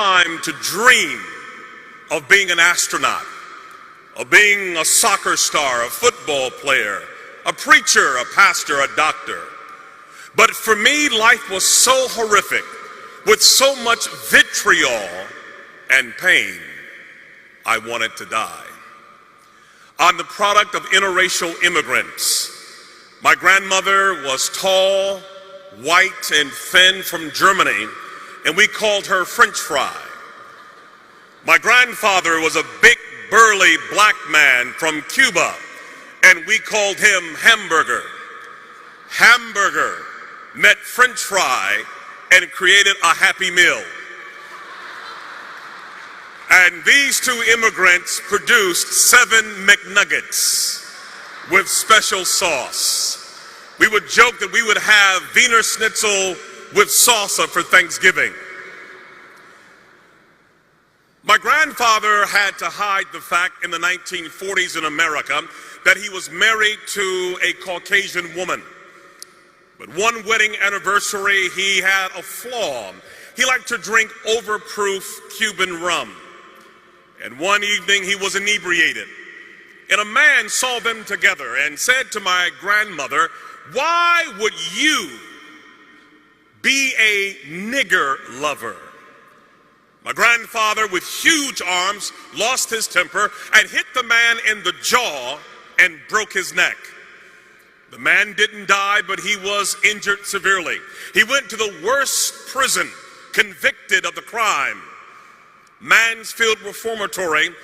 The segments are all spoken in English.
time to dream of being an astronaut, of being a soccer star, a football player, a preacher, a pastor, a doctor. But for me, life was so horrific, with so much vitriol and pain, I wanted to die. I'm the product of interracial immigrants. My grandmother was tall, white, and thin from Germany, and we called her French fry. My grandfather was a big, burly black man from Cuba, and we called him Hamburger. Hamburger met French fry and created a Happy Meal. And these two immigrants produced 7 McNuggets with special sauce. We would joke that we would have Wiener Schnitzel with salsa for Thanksgiving. My grandfather had to hide the fact in the 1940s in America that he was married to a Caucasian woman. But one wedding anniversary, he had a flaw. He liked to drink overproof Cuban rum. And one evening he was inebriated. And a man saw them together and said to my grandmother, "Why would you be a nigger lover?" My grandfather, with huge arms, lost his temper and hit the man in the jaw and broke his neck. The man didn't die, but he was injured severely. He went to the worst prison, convicted of the crime, Mansfield Reformatory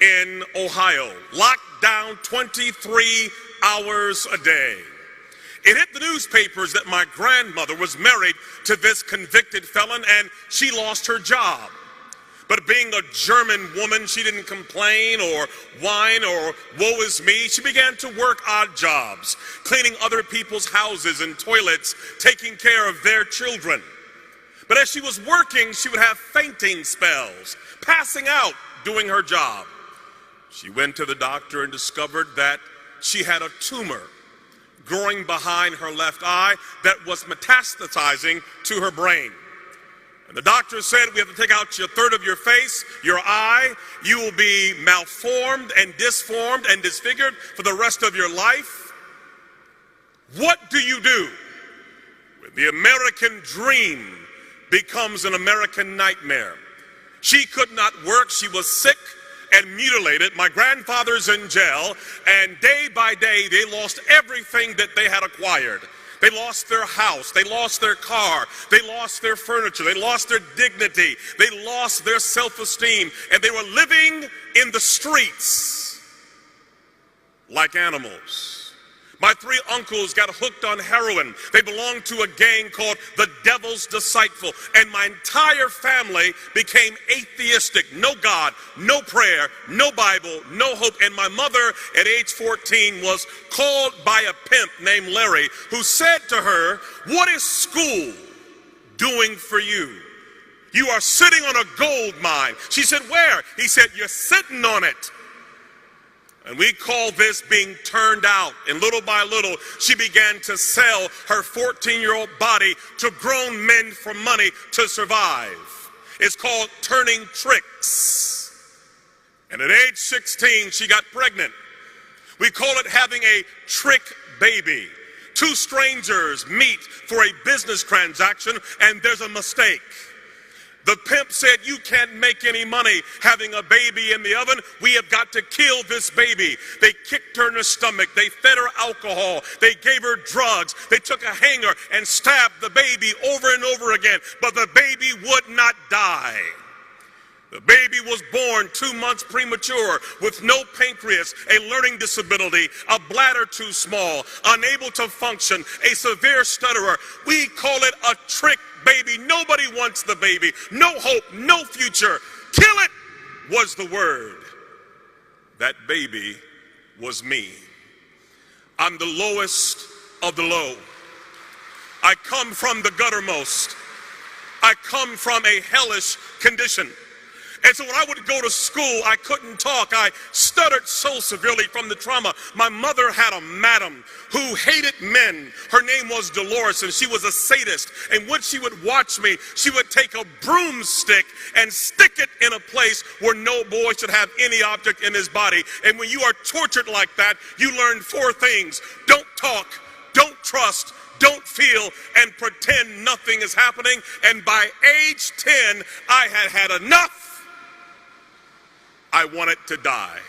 in Ohio, locked down 23 hours a day. It hit the newspapers that my grandmother was married to this convicted felon and she lost her job. But being a German woman, she didn't complain or whine or woe is me. She began to work odd jobs, cleaning other people's houses and toilets, taking care of their children. But as she was working, she would have fainting spells, passing out doing her job. She went to the doctor and discovered that she had a tumor growing behind her left eye that was metastasizing to her brain. And the doctor said, "We have to take out a third of your face, your eye. You will be malformed and disformed and disfigured for the rest of your life." What do you do when the American dream becomes an American nightmare? She could not work. She was sick and mutilated. My grandfather's in jail, and day by day they lost everything that they had acquired. They lost their house, they lost their car, they lost their furniture, they lost their dignity, they lost their self-esteem, and they were living in the streets like animals. My 3 uncles got hooked on heroin. They belonged to a gang called the Devil's Disciple, and my entire family became atheistic. No God, no prayer, no Bible, no hope. And my mother at age 14 was called by a pimp named Larry, who said to her, "What is school doing for you? You are sitting on a gold mine." She said, "Where?" He said, "You're sitting on it." And we call this being turned out. And little by little, she began to sell her 14-year-old body to grown men for money to survive. It's called turning tricks. And at age 16, she got pregnant. We call it having a trick baby. 2 strangers meet for a business transaction, and there's a mistake. The pimp said, "You can't make any money having a baby in the oven. We have got to kill this baby." They kicked her in the stomach. They fed her alcohol. They gave her drugs. They took a hanger and stabbed the baby over and over again. But the baby would not die. The baby was born 2 months premature with no pancreas, a learning disability, a bladder too small, unable to function, a severe stutterer. We call it a trick baby. Nobody wants the baby. No hope, no future. Kill it was the word. That baby was me. I'm the lowest of the low. I come from the guttermost. I come from a hellish condition. And so when I would go to school, I couldn't talk. I stuttered so severely from the trauma. My mother had a madam who hated men. Her name was Dolores, and she was a sadist. And when she would watch me, she would take a broomstick and stick it in a place where no boy should have any object in his body. And when you are tortured like that, you learn 4 things. Don't talk, don't trust, don't feel, and pretend nothing is happening. And by age 10, I had had enough. I wanted to die.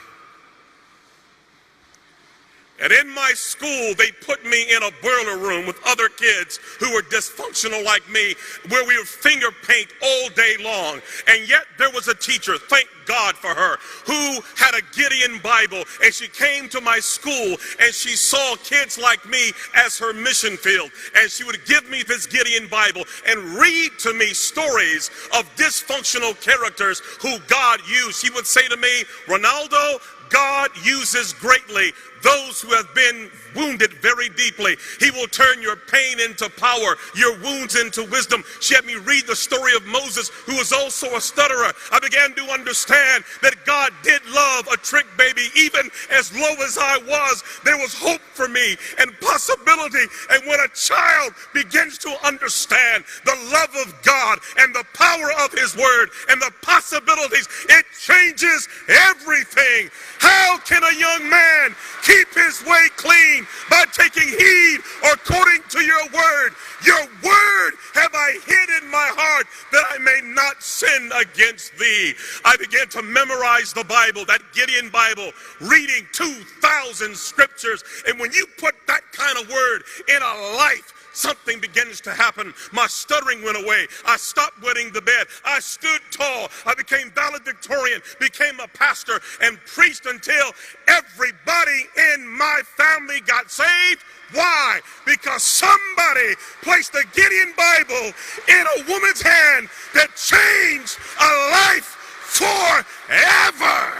And in my school, they put me in a boiler room with other kids who were dysfunctional like me, where we would finger paint all day long. And yet there was a teacher, thank God for her, who had a Gideon Bible. And she came to my school and she saw kids like me as her mission field. And she would give me this Gideon Bible and read to me stories of dysfunctional characters who God used. She would say to me, Ronaldo, God uses greatly those who have been wounded very deeply. He will turn your pain into power, your wounds into wisdom. She had me read the story of Moses, who was also a stutterer. I began to understand that God did love a trick baby. Even as low as I was, there was hope for me and possibility. And when a child begins to understand the love of God and the power of his word and the possibilities, it changes everything. How can a young man keep his way clean? By taking heed according to your word. Your word have I hid in my heart that I may not sin against thee. I began to memorize the Bible, that Gideon Bible, reading 2,000 scriptures. And when you put that kind of word in a life, something begins to happen. My stuttering went away. I stopped wetting the bed. I stood tall. I became valedictorian, became a pastor, and preached until everybody in my family got saved. Why? Because somebody placed the Gideon Bible in a woman's hand that changed a life forever.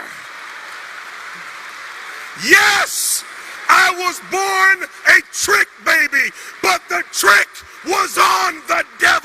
Yes, I was born a trick baby, but the trick was on the devil.